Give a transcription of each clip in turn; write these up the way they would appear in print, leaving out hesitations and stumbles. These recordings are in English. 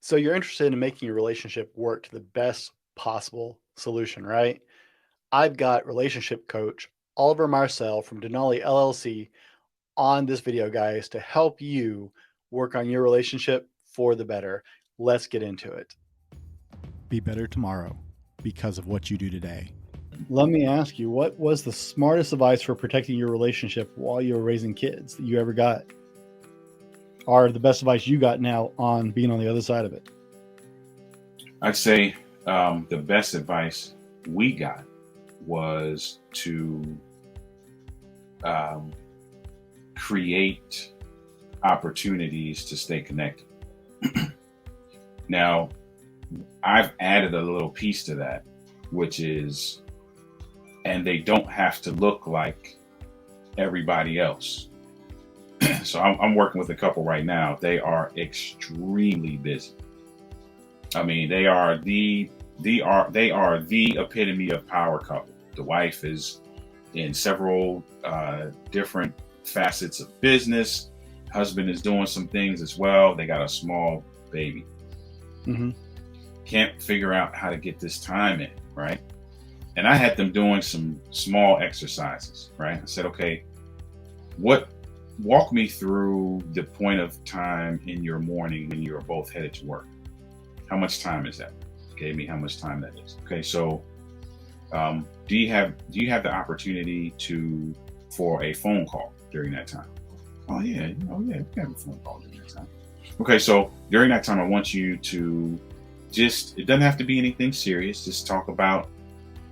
So you're interested in making your relationship work to the best possible solution, right? I've got relationship coach Oliver Marcelle from Denali LLC on this video, guys, to help you work on your relationship for the better. Let's get into it. Be better tomorrow because of what you do today. Let me ask you, what was the smartest advice for protecting your relationship while you were raising kids that you ever got? Or the best advice you got now on being on the other side of it? I'd say the best advice we got was to um, create opportunities to stay connected. Now, I've added a little piece to that, which is, and they don't have to look like everybody else. So I'm working with a couple right now. They are extremely busy. I mean, they are the epitome of power couple. The wife is in several different facets of business. Husband is doing some things as well. They got a small baby. Mm-hmm. Can't figure out how to get this time in, right? And I had them doing some small exercises, right? I said, okay, walk me through the point of time in your morning when you're both headed to work. How much time is that? Gave me how much time that is. Okay, so do you have the opportunity for a phone call during that time? Oh yeah, we can have a phone call during that time. Okay, so during that time, I want you to it doesn't have to be anything serious. Just talk about,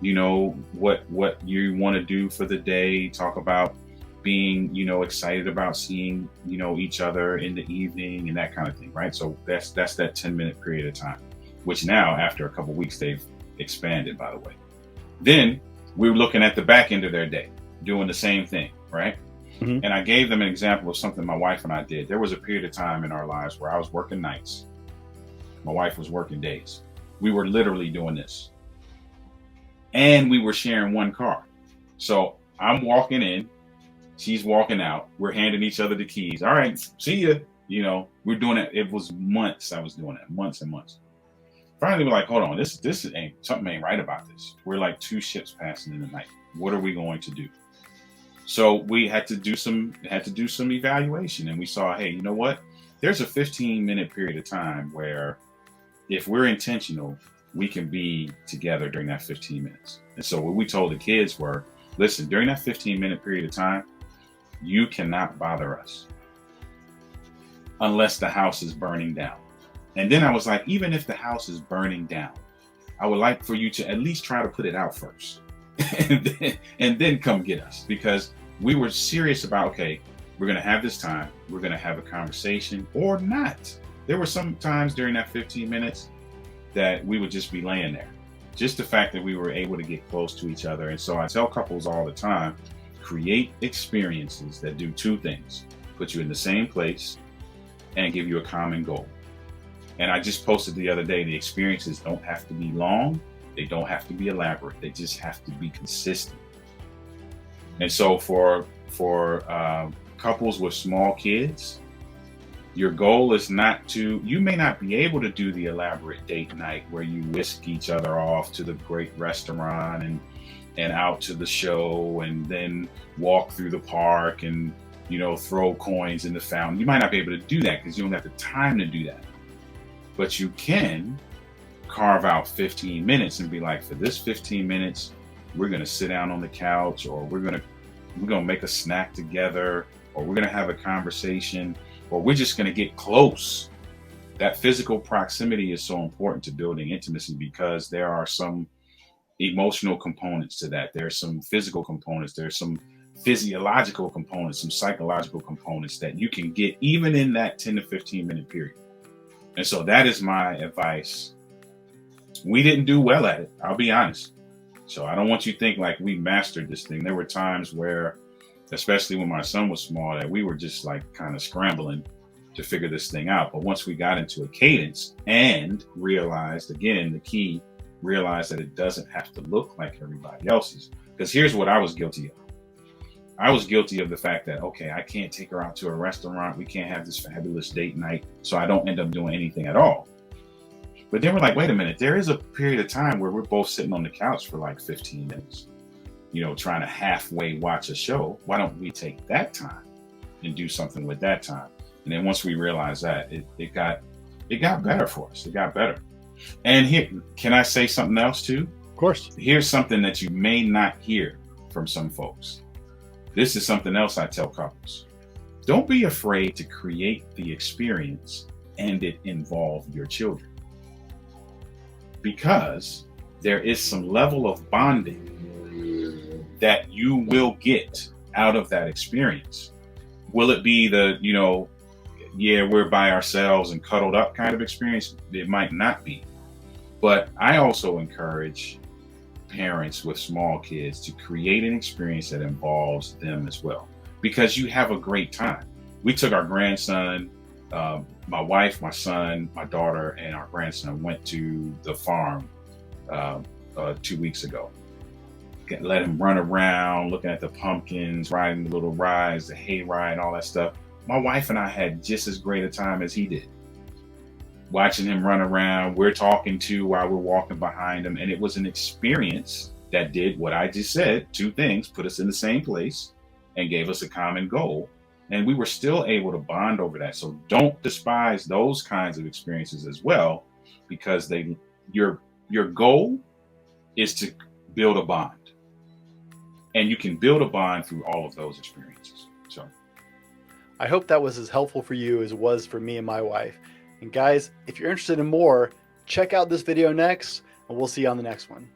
what you want to do for the day. Talk about being, excited about seeing, each other in the evening and that kind of thing, right? So that's that 10-minute period of time, which now after a couple of weeks, they've expanded, by the way. Then we were looking at the back end of their day, doing the same thing, right? Mm-hmm. And I gave them an example of something my wife and I did. There was a period of time in our lives where I was working nights. My wife was working days. We were literally doing this. And we were sharing one car. So I'm walking in, she's walking out. We're handing each other the keys. All right, see ya. We're doing it. It was months I was doing it, months and months. Finally, we're like, hold on, this something ain't right about this. We're like two ships passing in the night. What are we going to do? So we had to do some evaluation, and we saw, hey, you know what? There's a 15-minute period of time where if we're intentional, we can be together during that 15 minutes. And so what we told the kids were, listen, during that 15-minute period of time, you cannot bother us unless the house is burning down. And then I was like, even if the house is burning down, I would like for you to at least try to put it out first and then come get us, because we were serious about, okay, we're going to have this time. We're going to have a conversation or not. There were some times during that 15 minutes that we would just be laying there. Just the fact that we were able to get close to each other. And so I tell couples all the time, create experiences that do two things: put you in the same place and give you a common goal. And I just posted the other day, the experiences don't have to be long. They don't have to be elaborate. They just have to be consistent. And so for couples with small kids, your goal is you may not be able to do the elaborate date night where you whisk each other off to the great restaurant and out to the show and then walk through the park and, throw coins in the fountain. You might not be able to do that because you don't have the time to do that. But you can carve out 15 minutes and be like, for this 15 minutes, we're going to sit down on the couch, or we're going to make a snack together, or we're going to have a conversation, or we're just going to get close. That physical proximity is so important to building intimacy because there are some emotional components to that. There's some physical components. There's some physiological components, some psychological components that you can get even in that 10 to 15 minute period. And so that is my advice. We didn't do well at it, I'll be honest. So I don't want you to think like we mastered this thing. There were times where, especially when my son was small, that we were just like kind of scrambling to figure this thing out. But once we got into a cadence and realized, again, the key, realized that it doesn't have to look like everybody else's. Because here's what I was guilty of. I was guilty of the fact that, okay, I can't take her out to a restaurant. We can't have this fabulous date night. So I don't end up doing anything at all. But then we're like, wait a minute, there is a period of time where we're both sitting on the couch for like 15 minutes, trying to halfway watch a show. Why don't we take that time and do something with that time? And then once we realized that, it got better for us. It got better. And here, can I say something else too? Of course. Here's something that you may not hear from some folks. This is something else I tell couples. Don't be afraid to create the experience and it involve your children. Because there is some level of bonding that you will get out of that experience. Will it be the, we're by ourselves and cuddled up kind of experience? It might not be. But I also encourage parents with small kids to create an experience that involves them as well, because you have a great time. We took our grandson, my wife, my son, my daughter, and our grandson went to the farm 2 weeks ago. Let him run around, looking at the pumpkins, riding the little rides, the hay ride, all that stuff. My wife and I had just as great a time as he did. Watching him run around, we're talking to while we're walking behind him, and it was an experience that did what I just said, two things: put us in the same place and gave us a common goal. And we were still able to bond over that. So don't despise those kinds of experiences as well, because your goal is to build a bond. And you can build a bond through all of those experiences. So I hope that was as helpful for you as it was for me and my wife. And guys, if you're interested in more, check out this video next, and we'll see you on the next one.